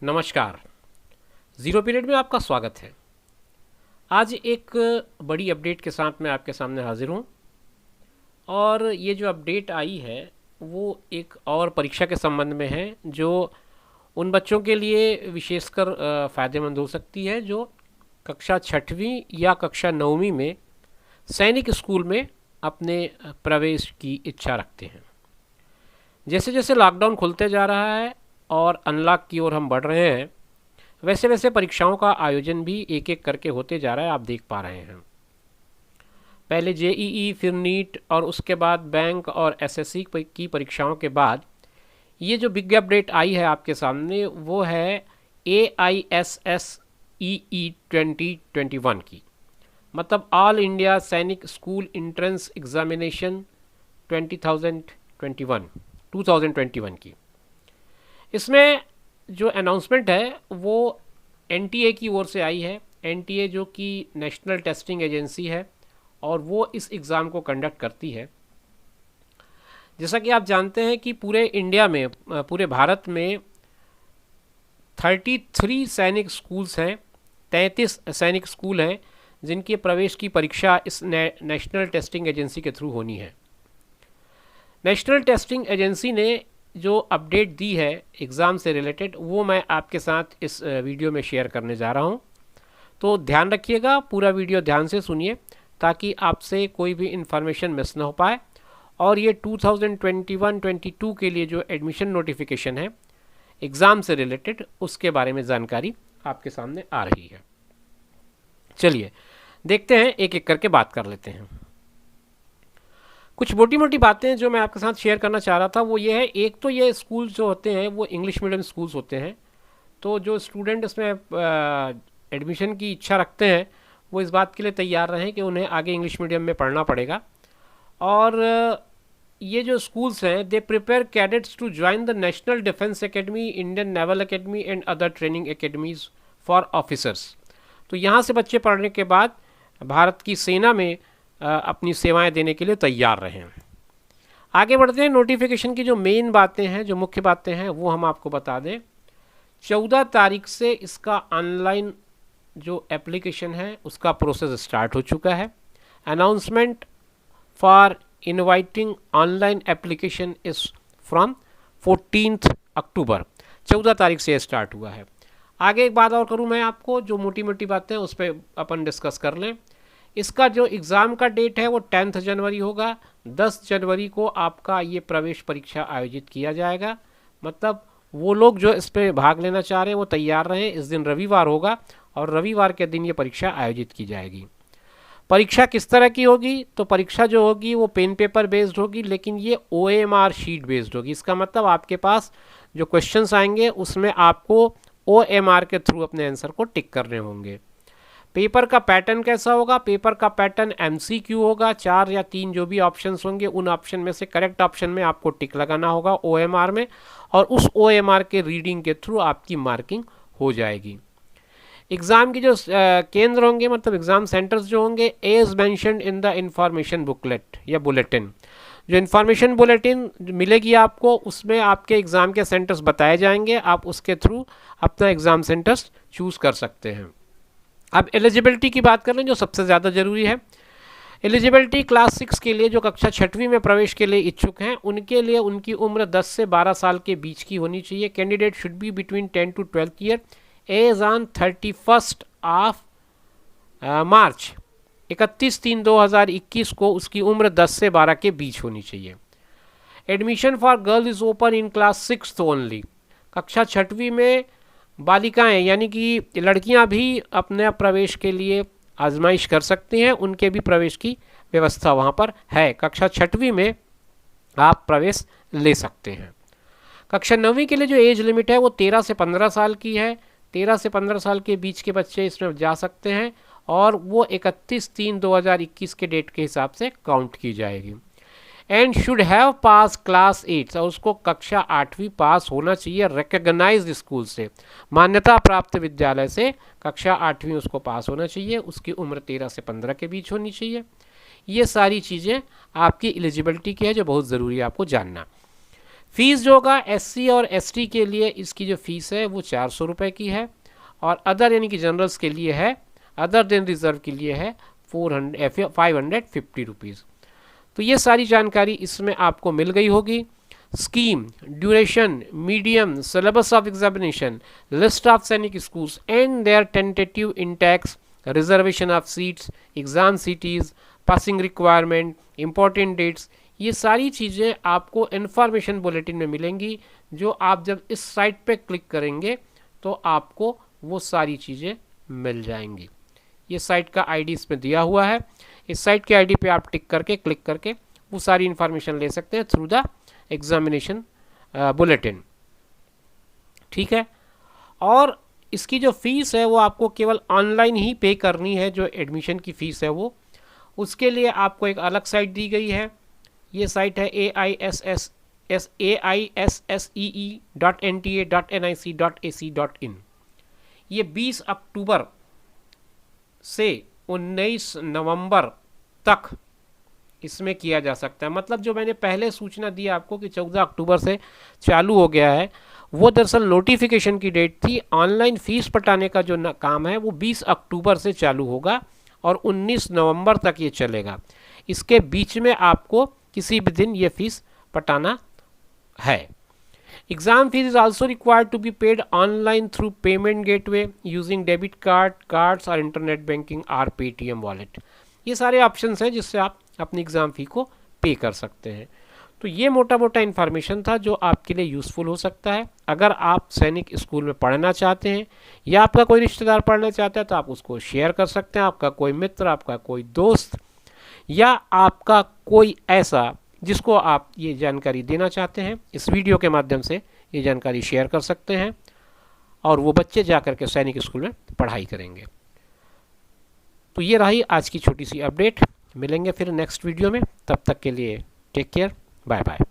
नमस्कार। Zero period में आपका स्वागत है। आज एक बड़ी अपडेट के साथ मैं आपके सामने हाजिर हूँ और ये जो अपडेट आई है वो एक और परीक्षा के संबंध में है जो उन बच्चों के लिए विशेषकर फ़ायदेमंद हो सकती है जो कक्षा छठवीं या कक्षा नौवीं में सैनिक स्कूल में अपने प्रवेश की इच्छा रखते हैं। जैसे जैसे लॉकडाउन खुलते जा रहा है और अनलॉक की ओर हम बढ़ रहे हैं, वैसे वैसे परीक्षाओं का आयोजन भी एक एक करके होते जा रहा है, आप देख पा रहे हैं। पहले जेईई, फिर नीट और उसके बाद बैंक और एसएससी की परीक्षाओं के बाद ये जो बिग अपडेट आई है आपके सामने वो है AISSEE 2021 की, मतलब ऑल इंडिया सैनिक स्कूल इंट्रेंस एग्जामिनेशन 2021 की। इसमें जो अनाउंसमेंट है वो एनटीए की ओर से आई है। एनटीए जो कि नेशनल टेस्टिंग एजेंसी है और वो इस एग्ज़ाम को कंडक्ट करती है। जैसा कि आप जानते हैं कि पूरे इंडिया में, पूरे भारत में 33 सैनिक स्कूल्स हैं, 33 सैनिक स्कूल हैं जिनके प्रवेश की परीक्षा इस नेशनल टेस्टिंग एजेंसी के थ्रू होनी है। नेशनल टेस्टिंग एजेंसी ने जो अपडेट दी है एग्ज़ाम से रिलेटेड वो मैं आपके साथ इस वीडियो में शेयर करने जा रहा हूँ। तो ध्यान रखिएगा, पूरा वीडियो ध्यान से सुनिए ताकि आपसे कोई भी इन्फॉर्मेशन मिस ना हो पाए। और ये 2021-22 के लिए जो एडमिशन नोटिफिकेशन है एग्ज़ाम से रिलेटेड उसके बारे में जानकारी आपके सामने आ रही है। चलिए देखते हैं, एक एक करके बात कर लेते हैं। कुछ मोटी मोटी बातें जो मैं आपके साथ शेयर करना चाह रहा था वो ये है, एक तो ये स्कूल जो होते हैं वो इंग्लिश मीडियम स्कूल्स होते हैं, तो जो स्टूडेंट इसमें एडमिशन की इच्छा रखते हैं वो इस बात के लिए तैयार रहें कि उन्हें आगे इंग्लिश मीडियम में पढ़ना पड़ेगा। और ये जो स्कूल्स हैं they prepare cadets to join the National Defence Academy, Indian Naval Academy and other training academies for officers. तो यहाँ से बच्चे पढ़ने के बाद भारत की सेना में अपनी सेवाएं देने के लिए तैयार रहें। आगे बढ़ते हैं, नोटिफिकेशन की जो मेन बातें हैं, जो मुख्य बातें हैं वो हम आपको बता दें। 14 तारीख से इसका ऑनलाइन जो एप्लीकेशन है उसका प्रोसेस स्टार्ट हो चुका है। Announcement for inviting online application is from 14 अक्टूबर, 14 तारीख से स्टार्ट हुआ है। आगे एक बात और करूं मैं आपको, जो मोटी मोटी बातें उस पर अपन डिस्कस कर लें। इसका जो एग्ज़ाम का डेट है वो 10 जनवरी होगा। 10 जनवरी को आपका ये प्रवेश परीक्षा आयोजित किया जाएगा। मतलब वो लोग जो इस पर भाग लेना चाह रहे हैं वो तैयार रहें। इस दिन रविवार होगा और रविवार के दिन ये परीक्षा आयोजित की जाएगी। परीक्षा किस तरह की होगी? तो परीक्षा जो होगी वो पेन पेपर बेस्ड होगी, लेकिन ये OMR शीट बेस्ड होगी। इसका मतलब आपके पास जो क्वेश्चंस आएंगे उसमें आपको OMR के थ्रू अपने आंसर को टिक करने होंगे। पेपर का पैटर्न कैसा होगा? पेपर का पैटर्न MCQ होगा। 4 या 3 जो भी ऑप्शंस होंगे उन ऑप्शन में से करेक्ट ऑप्शन में आपको टिक लगाना होगा OMR में, और उस OMR के रीडिंग के थ्रू आपकी मार्किंग हो जाएगी। एग्ज़ाम की जो केंद्र होंगे, मतलब एग्ज़ाम सेंटर्स जो होंगे, as mentioned in the information booklet या बुलेटिन, जो इन्फॉर्मेशन बुलेटिन मिलेगी आपको उसमें आपके एग्ज़ाम के सेंटर्स बताए जाएंगे। आप उसके थ्रू अपना एग्ज़ाम सेंटर्स चूज़ कर सकते हैं। अब एलिजिबिलिटी की बात कर लें, जो सबसे ज़्यादा ज़रूरी है। एलिजिबिलिटी क्लास 6 के लिए जो कक्षा छठवीं में प्रवेश के लिए इच्छुक हैं उनके लिए उनकी उम्र 10 से 12 साल के बीच की होनी चाहिए। Candidate should be between 10 to 12 year, as on 31 March, 31/3/2021 को उसकी उम्र 10 से 12 के बीच होनी चाहिए। Admission for girl is open in class 6 only. कक्षा छठवीं में बालिकाएं यानी कि लड़कियां भी अपने प्रवेश के लिए आजमाइश कर सकती हैं, उनके भी प्रवेश की व्यवस्था वहां पर है। कक्षा छठवीं में आप प्रवेश ले सकते हैं। कक्षा नौवीं के लिए जो एज लिमिट है वो 13 से 15 साल की है। 13 से 15 साल के बीच के बच्चे इसमें जा सकते हैं और वो 31/3/2021 के डेट के हिसाब से काउंट की जाएगी। And should have pass class 8, और उसको कक्षा 8वीं पास होना चाहिए रिकॉग्नाइज्ड स्कूल से, मान्यता प्राप्त विद्यालय से कक्षा 8वीं उसको पास होना चाहिए। उसकी उम्र 13 से 15 के बीच होनी चाहिए। ये सारी चीज़ें आपकी एलिजिबिलिटी की है जो बहुत ज़रूरी है आपको जानना। फीस जो होगा SC और ST के लिए इसकी जो फीस है वो 400 रुपये की है, और अदर यानी कि जनरल्स के लिए है, अदर देन रिजर्व के लिए है 550 रुपीज़। तो ये सारी जानकारी इसमें आपको मिल गई होगी। Scheme, duration, medium, syllabus of examination, list of Sainik schools and their tentative intakes, reservation of seats, exam cities, passing requirement, important dates, ये सारी चीज़ें आपको इन्फॉर्मेशन बुलेटिन में मिलेंगी, जो आप जब इस साइट पे क्लिक करेंगे तो आपको वो सारी चीज़ें मिल जाएंगी। ये साइट का आईडी इसमें दिया हुआ है। इस साइट के आईडी पे आप टिक करके क्लिक करके वो सारी इन्फॉर्मेशन ले सकते हैं थ्रू द एग्जामिनेशन बुलेटिन। ठीक है, और इसकी जो फीस है वो आपको केवल ऑनलाइन ही पे करनी है, जो एडमिशन की फ़ीस है वो। उसके लिए आपको एक अलग साइट दी गई है। ये साइट है AISSEE.NTA.NIC.AC.in। ये 20 अक्टूबर से 19 नवंबर तक इसमें किया जा सकता है। मतलब जो मैंने पहले सूचना दी आपको कि 14 अक्टूबर से चालू हो गया है, वो दरअसल नोटिफिकेशन की डेट थी। ऑनलाइन फ़ीस पटाने का जो काम है वो 20 अक्टूबर से चालू होगा और 19 नवंबर तक ये चलेगा। इसके बीच में आपको किसी भी दिन ये फ़ीस पटाना है। Exam fees is also required to be paid online through payment gateway using debit cards और इंटरनेट बैंकिंग और पेटीएम वॉलेट। ये सारे ऑप्शंस हैं जिससे आप अपनी एग्ज़ाम फ़ी को पे कर सकते हैं। तो ये मोटा मोटा इन्फॉर्मेशन था जो आपके लिए यूज़फुल हो सकता है। अगर आप सैनिक स्कूल में पढ़ना चाहते हैं या आपका कोई रिश्तेदार पढ़ना चाहता है तो आप उसको शेयर कर सकते हैं। आपका कोई मित्र, आपका कोई दोस्त या आपका कोई ऐसा जिसको आप ये जानकारी देना चाहते हैं, इस वीडियो के माध्यम से ये जानकारी शेयर कर सकते हैं और वो बच्चे जा कर के सैनिक स्कूल में पढ़ाई करेंगे। तो ये रही आज की छोटी सी अपडेट। मिलेंगे फिर नेक्स्ट वीडियो में, तब तक के लिए टेक केयर, बाय बाय।